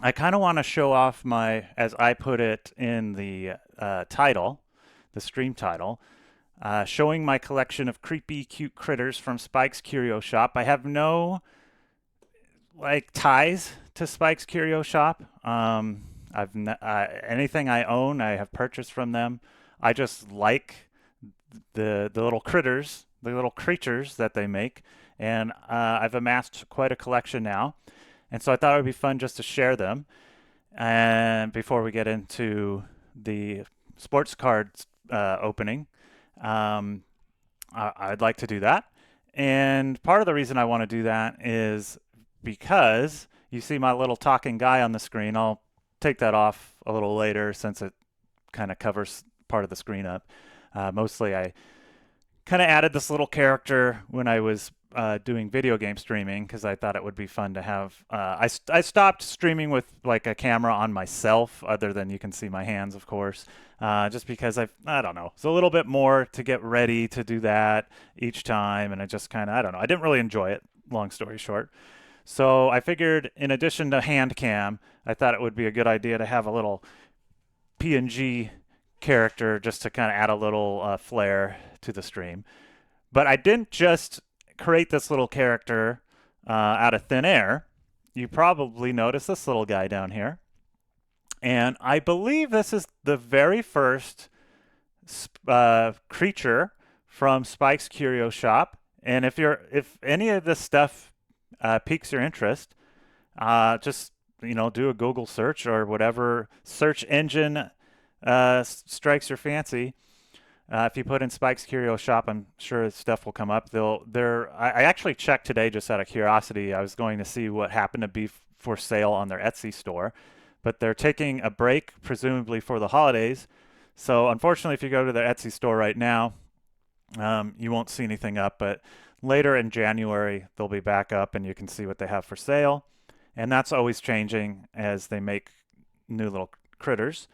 I kind of want to show off my, as I put it in the title, the stream title, showing my collection of creepy, cute critters from Spike's Curio Shop. I have no like ties to Spike's Curio Shop. Anything I own, I have purchased from them. I just like the little critters, the little creatures that they make, and I've amassed quite a collection now. And so I thought it would be fun just to share them. And before we get into the sports cards opening, um, I'd like to do that. And part of the reason I want to do that is because you see my little talking guy on the screen. I'll take that off a little later since it kind of covers part of the screen up. Mostly, I kind of added this little character when I was doing video game streaming because I thought it would be fun to have. I stopped streaming with like a camera on myself, other than you can see my hands, of course, just because I don't know, it's a little bit more to get ready to do that each time, and I just kind of I don't know, I didn't really enjoy it. Long story short, so I figured in addition to hand cam, I thought it would be a good idea to have a little PNG character just to kind of add a little flair to the stream. But I didn't just create this little character out of thin air. You probably noticed this little guy down here. And I believe this is the very first creature from Spike's Curio Shop. And if any of this stuff piques your interest, just do a Google search or whatever search engine strikes your fancy. If you put in Spike's Curio Shop, I'm sure stuff will come up. I actually checked today just out of curiosity. I was going to see what happened to be for sale on their Etsy store, but they're taking a break, presumably for the holidays. So unfortunately, if you go to their Etsy store right now, you won't see anything up. But later in January, they'll be back up, and you can see what they have for sale. And that's always changing as they make new little critters.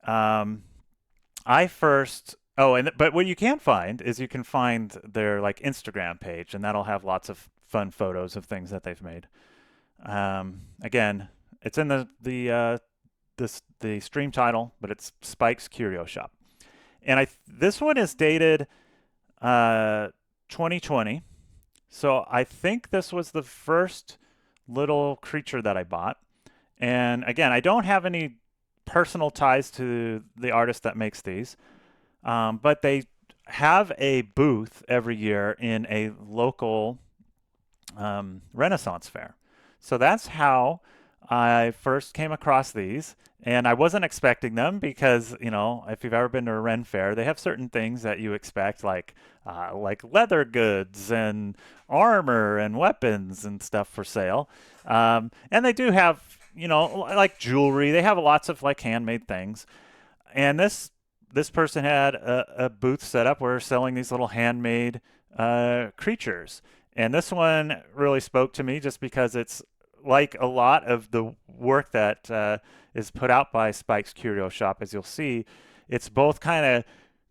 Um, I first but what you can find is you can find their like Instagram page, and that'll have lots of fun photos of things that they've made. Again, it's in the stream title, but it's Spike's Curio Shop, and this one is dated 2020, so I think this was the first little creature that I bought. And again, I don't have any personal ties to the artist that makes these. But they have a booth every year in a local Renaissance fair. So that's how I first came across these. And I wasn't expecting them because, if you've ever been to a Ren fair, they have certain things that you expect, like leather goods and armor and weapons and stuff for sale. And they do have, like jewelry. They have lots of like handmade things. And this person had a booth set up where selling these little handmade creatures. And this one really spoke to me just because it's like a lot of the work that is put out by Spike's Curio Shop, as you'll see. It's both kind of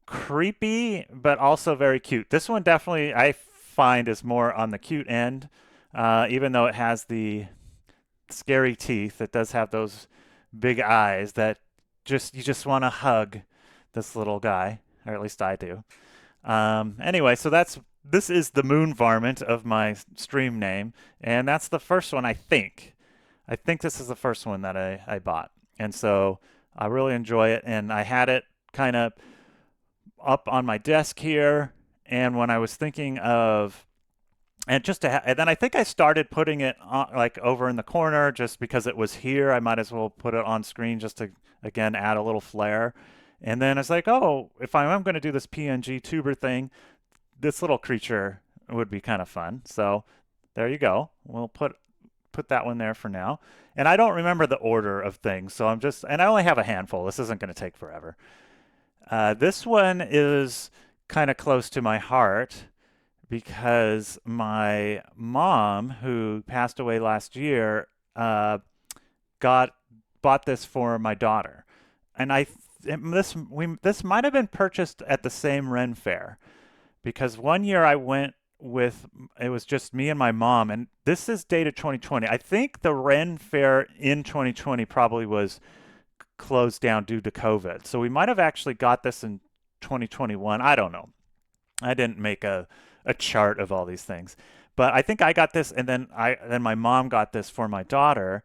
creepy, but also very cute. This one definitely I find is more on the cute end, even though it has the scary teeth. It does have those big eyes that you just want to hug this little guy, or at least I do. Anyway, so this is the moon varmint of my stream name, and that's the first one I think. I think this is the first one that I bought, and so I really enjoy it. And I had it kind of up on my desk here, and when I was thinking of and and then I think I started putting it on, like over in the corner just because it was here. I might as well put it on screen just to again add a little flair. And then it's like, oh, if I am going to do this PNG tuber thing, this little creature would be kind of fun. So there you go. We'll put that one there for now. And I don't remember the order of things, so and I only have a handful. This isn't going to take forever. This one is kind of close to my heart because my mom, who passed away last year, got bought this for my daughter, and this might have been purchased at the same Ren fair because one year I went with it was just me and my mom, and this is dated 2020. I think the Ren Fair in 2020 probably was closed down due to COVID. So we might have actually got this in 2021. I don't know. I didn't make a chart of all these things. But I think I got this, and then my mom got this for my daughter.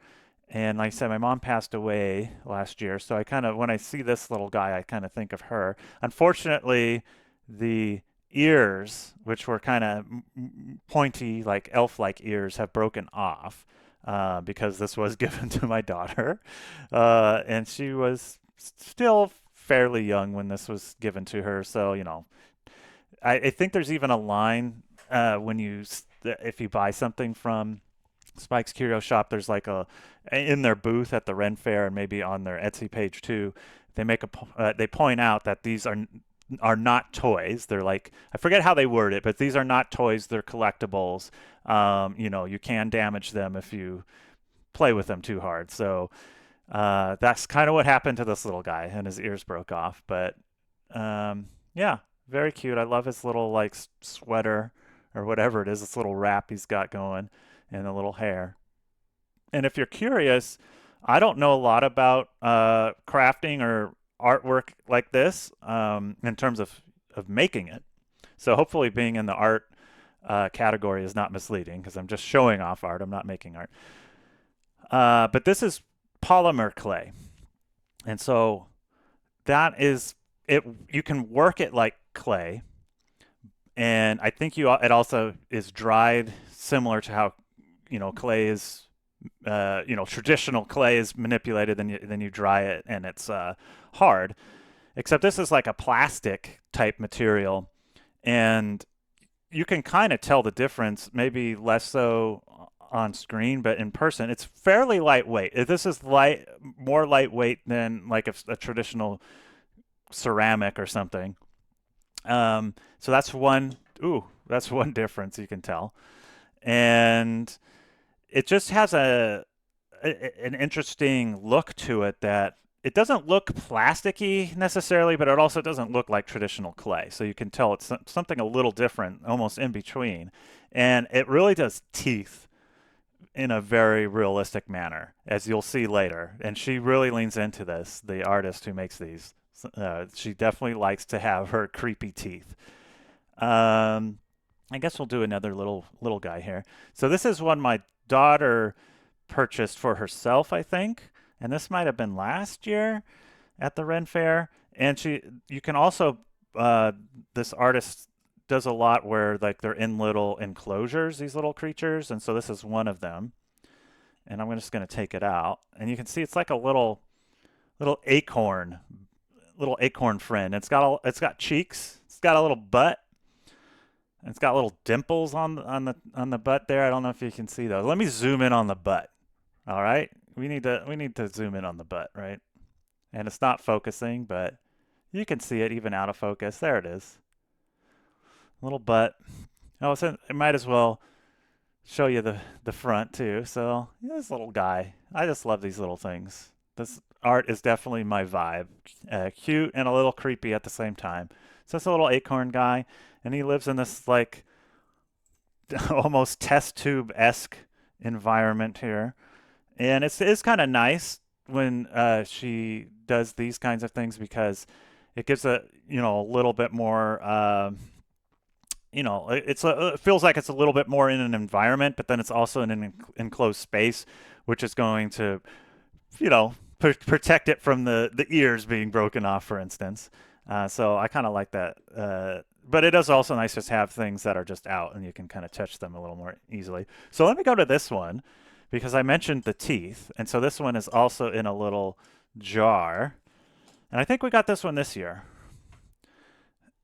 And like I said, my mom passed away last year, so I kind of when I see this little guy, I kind of think of her. Unfortunately, the ears, which were kind of pointy, like elf-like ears, have broken off because this was given to my daughter, and she was still fairly young when this was given to her. So I think there's even a line when if you buy something from Spike's Curio Shop, there's like a in their booth at the Ren Fair and maybe on their Etsy page too. They point out that these are not toys. They're like I forget how they word it, but these are not toys. They're collectibles. You can damage them if you play with them too hard. So that's kind of what happened to this little guy, and his ears broke off. But yeah, very cute. I love his little like sweater or whatever it is, this little wrap he's got going, and the little hair. And if you're curious, I don't know a lot about crafting or artwork like this in terms of making it. So hopefully, being in the art category is not misleading because I'm just showing off art. I'm not making art. But this is polymer clay, and so that is it. You can work it like clay, and I think it also is dried similar to how clay is traditional clay is manipulated, then you dry it and it's hard. Except this is like a plastic type material, and you can kind of tell the difference. Maybe less so on screen, but in person, it's fairly lightweight. This is more lightweight than like a traditional ceramic or something. So that's one. Ooh, that's one difference you can tell, and it just has an interesting look to it that it doesn't look plasticky necessarily, but it also doesn't look like traditional clay. So you can tell it's something a little different, almost in between. And it really does teeth in a very realistic manner, as you'll see later. And she really leans into this, the artist who makes these. She definitely likes to have her creepy teeth. I guess we'll do another little guy here. So this is one my daughter purchased for herself, I think, and this might have been last year at the Ren Fair. And you can also, this artist does a lot where like they're in little enclosures, these little creatures, and so this is one of them. And I'm just going to take it out, and you can see it's like a little acorn friend. It's got cheeks, it's got a little butt, and it's got little dimples on the butt there. I don't know if you can see those. Let me zoom in on the butt. All right, we need to zoom in on the butt, right? And it's not focusing, but you can see it even out of focus. There it is, little butt. Oh, so it might as well show you the front too. So yeah, this little guy. I just love these little things. This art is definitely my vibe. Cute and a little creepy at the same time. So it's a little acorn guy, and he lives in this like almost test tube esque environment here, and it's kind of nice when she does these kinds of things because it gives a little bit more. It feels like it's a little bit more in an environment, but then it's also in an enclosed space, which is going to protect it from the ears being broken off, for instance. So I kind of like that. But it is also nice to have things that are just out and you can kind of touch them a little more easily. So let me go to this one because I mentioned the teeth. And so this one is also in a little jar. And I think we got this one this year.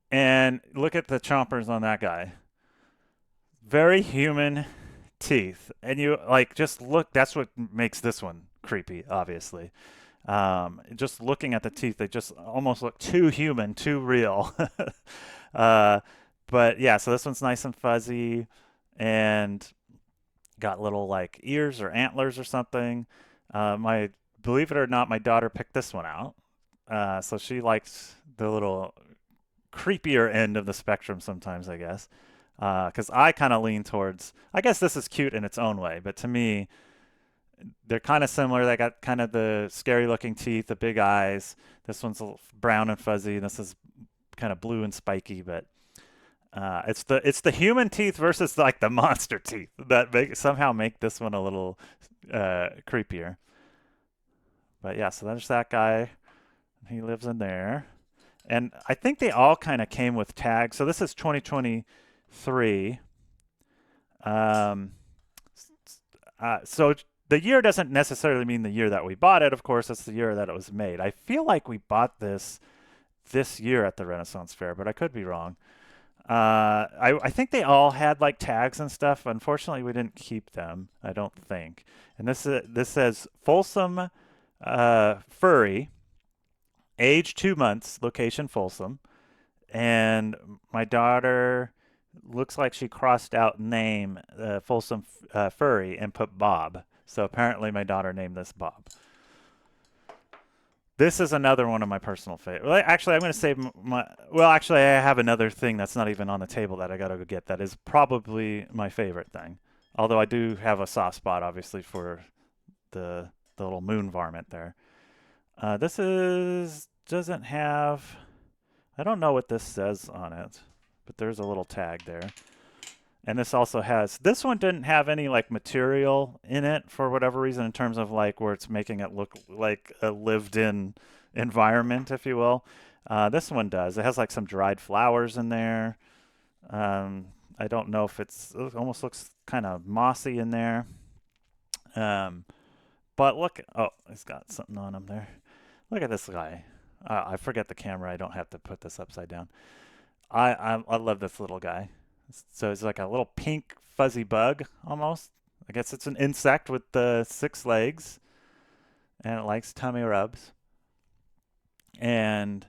And look at the chompers on that guy. Very human teeth. And you like just look, that's what makes this one creepy, obviously. Just looking at the teeth, they just almost look too human, too real. But yeah, so this one's nice and fuzzy and got little like ears or antlers or something. My Believe it or not, my daughter picked this one out. So she likes the little creepier end of the spectrum sometimes, I guess. Because I kind of lean towards. I guess this is cute in its own way, but to me, they're kind of similar. They got kind of the scary looking teeth, the big eyes. This one's a little brown and fuzzy. This is kind of blue and spiky, but it's the human teeth versus like the monster teeth that somehow make this one a little creepier. But yeah, so there's that guy. He lives in there, and I think they all kind of came with tags. So this is 2023. Um, so the year doesn't necessarily mean the year that we bought it. Of course, it's the year that it was made. I feel like we bought this year at the Renaissance Fair, but I could be wrong. I think they all had like tags and stuff. Unfortunately, we didn't keep them. I don't think. And this says Folsom Furry, age 2 months, location Folsom, and my daughter looks like she crossed out name Folsom Furry and put Bob. So apparently, my daughter named this Bob. This is another one of my personal favorites. Well, actually, I'm going to save my. Well, actually, I have another thing that's not even on the table that I got to go get. That is probably my favorite thing. Although I do have a soft spot, obviously, for the little moon varmint there. This is doesn't have. I don't know what this says on it, but there's a little tag there. And this also has, this one didn't have any like material in it for whatever reason in terms of like where it's making it look like a lived in environment, if you will. This one does. It has like some dried flowers in there. I don't know if it almost looks kind of mossy in there. Um, but look, oh, it's got something on him there. Look at this guy. I forget the camera. I don't have to put this upside down. I love this little guy. So it's like a little pink fuzzy bug almost. I guess it's an insect with the 6 legs, and it likes tummy rubs. And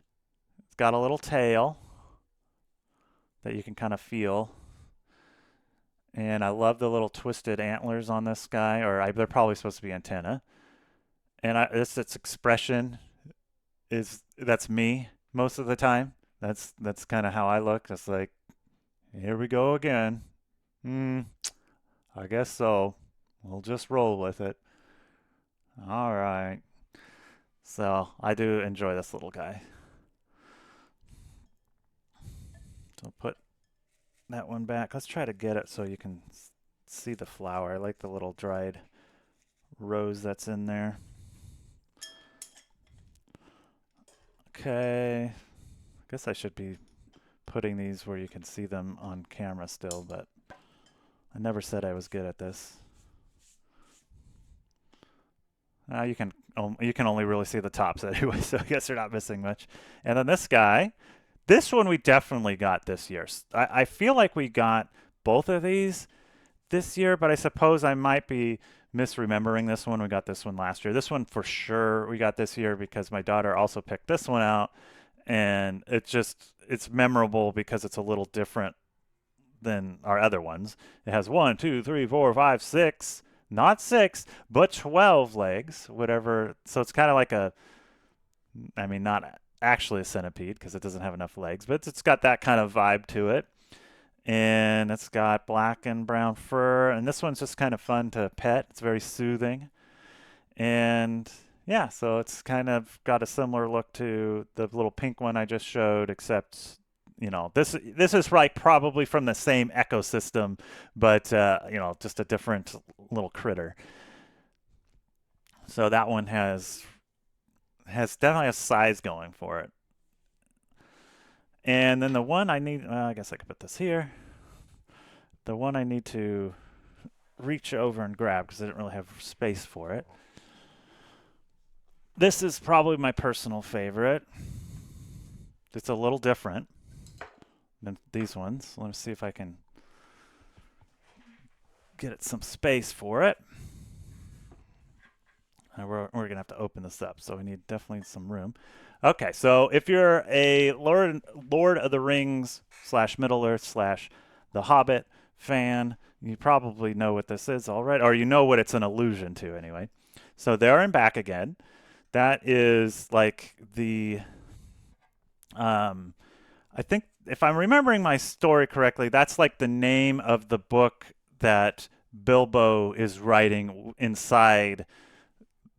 it's got a little tail that you can kind of feel. And I love the little twisted antlers on this guy, they're probably supposed to be antenna. And its expression that's me most of the time. That's kind of how I look. It's like, here we go again. I guess so. We'll just roll with it. All right. So I do enjoy this little guy. So put that one back. Let's try to get it so you can see the flower. I like the little dried rose that's in there. Okay. I guess I should be putting these where you can see them on camera still, but I never said I was good at this. You can only really see the tops anyway, so I guess you're not missing much. And then this guy, this one we definitely got this year. I feel like we got both of these this year, but I suppose I might be misremembering this one. We got this one last year. This one for sure we got this year because my daughter also picked this one out, and it's memorable because it's a little different than our other ones. It has 1, 2, 3, 4, 5, 6, not 6, but 12 legs, whatever. So it's kind of like not actually a centipede because it doesn't have enough legs, but it's got that kind of vibe to it. And it's got black and brown fur, and this one's just kind of fun to pet. It's very soothing. And yeah, so it's kind of got a similar look to the little pink one I just showed, except this is like probably from the same ecosystem, but just a different little critter. So that one has definitely a size going for it. And then the one I need, well, I guess I could put this here. The one I need to reach over and grab because I didn't really have space for it. This is probably my personal favorite. It's a little different than these ones. Let me see if I can get it some space for it. We're going to have to open this up, so we need definitely some room. Okay, so if you're a Lord of the Rings / Middle Earth / The Hobbit fan, you probably know what this is already, or you know what it's an allusion to anyway. So there and back again. That is like I think if I'm remembering my story correctly, that's like the name of the book that Bilbo is writing inside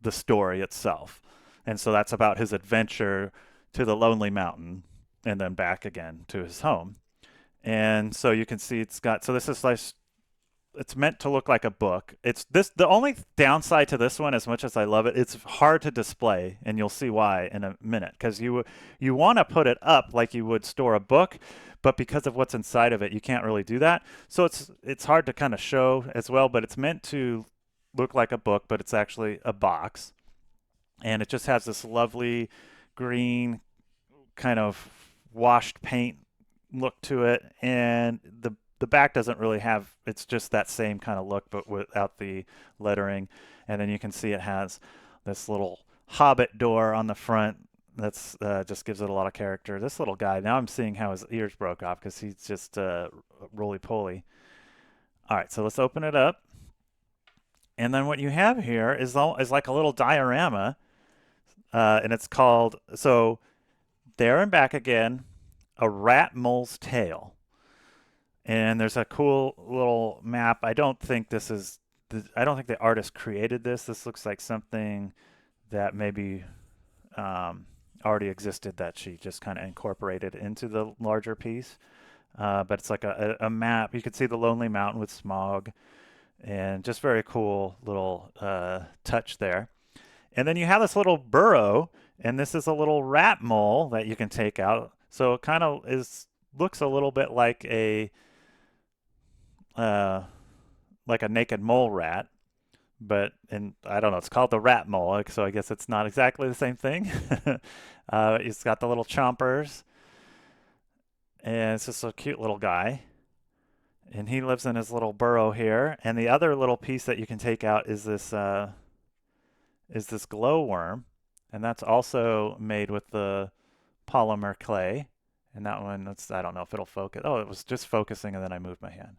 the story itself. And so that's about his adventure to the Lonely Mountain and then back again to his home. And so you can see it's got, so this is like, it's meant to look like a book. It's this, the only downside to this one, as much as I love it, it's hard to display, and you'll see why in a minute. Because you want to put it up like you would store a book, but because of what's inside of it, you can't really do that. So it's hard to kind of show as well. But it's meant to look like a book, but it's actually a box, and it just has this lovely green kind of washed paint look to it, and the back doesn't really have, it's just that same kind of look but without the lettering. And then you can see it has this little hobbit door on the front that's just gives it a lot of character. This little guy, now I'm seeing how his ears broke off because he's just roly-poly. All right, so let's open it up, and then what you have here is like a little diorama, and it's called, so there and back again, a rat mole's tail. And there's a cool little map. I don't think the artist created this. This looks like something that maybe already existed that she just kind of incorporated into the larger piece. But it's like a map. You can see the Lonely Mountain with smog, and just very cool little touch there. And then you have this little burrow, and this is a little rat mole that you can take out. So it kind of is looks a little bit uh, like a naked mole rat, but and I don't know, it's called the rat mole, so I guess it's not exactly the same thing. It's got the little chompers, and it's just a cute little guy. And he lives in his little burrow here. And the other little piece that you can take out is this glowworm, and that's also made with the polymer clay. And that one, that's, I don't know if it'll focus. Oh, it was just focusing, and then I moved my hand.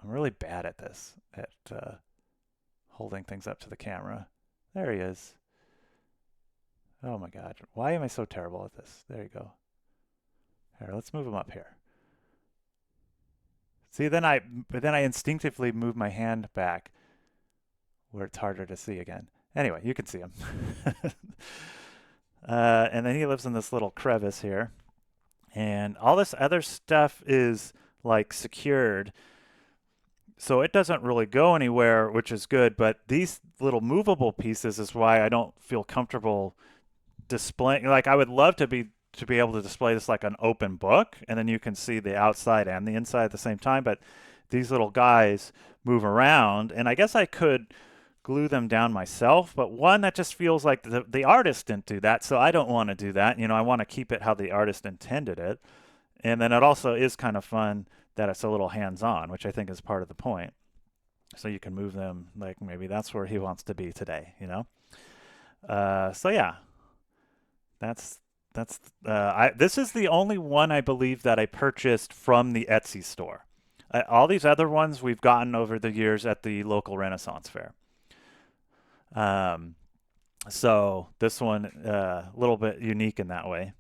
I'm really bad at this, at holding things up to the camera. There he is. Oh my God. Why am I so terrible at this? There you go. Here, let's move him up here. See, but then I instinctively move my hand back where it's harder to see again. Anyway, you can see him. And then he lives in this little crevice here. And all this other stuff is like secured, so it doesn't really go anywhere, which is good. But these little movable pieces is why I don't feel comfortable displaying. Like I would love to be able to display this like an open book, and then you can see the outside and the inside at the same time. But these little guys move around, and I guess I could glue them down myself. But one, that just feels like the artist didn't do that, so I don't want to do that. You know, I want to keep it how the artist intended it. And then it also is kind of fun that it's a little hands-on, which I think is part of the point. So you can move them, like maybe that's where he wants to be today, you know? So yeah, that's this is the only one I believe that I purchased from the Etsy store. All these other ones we've gotten over the years at the local Renaissance fair. Um, so this one a little bit unique in that way.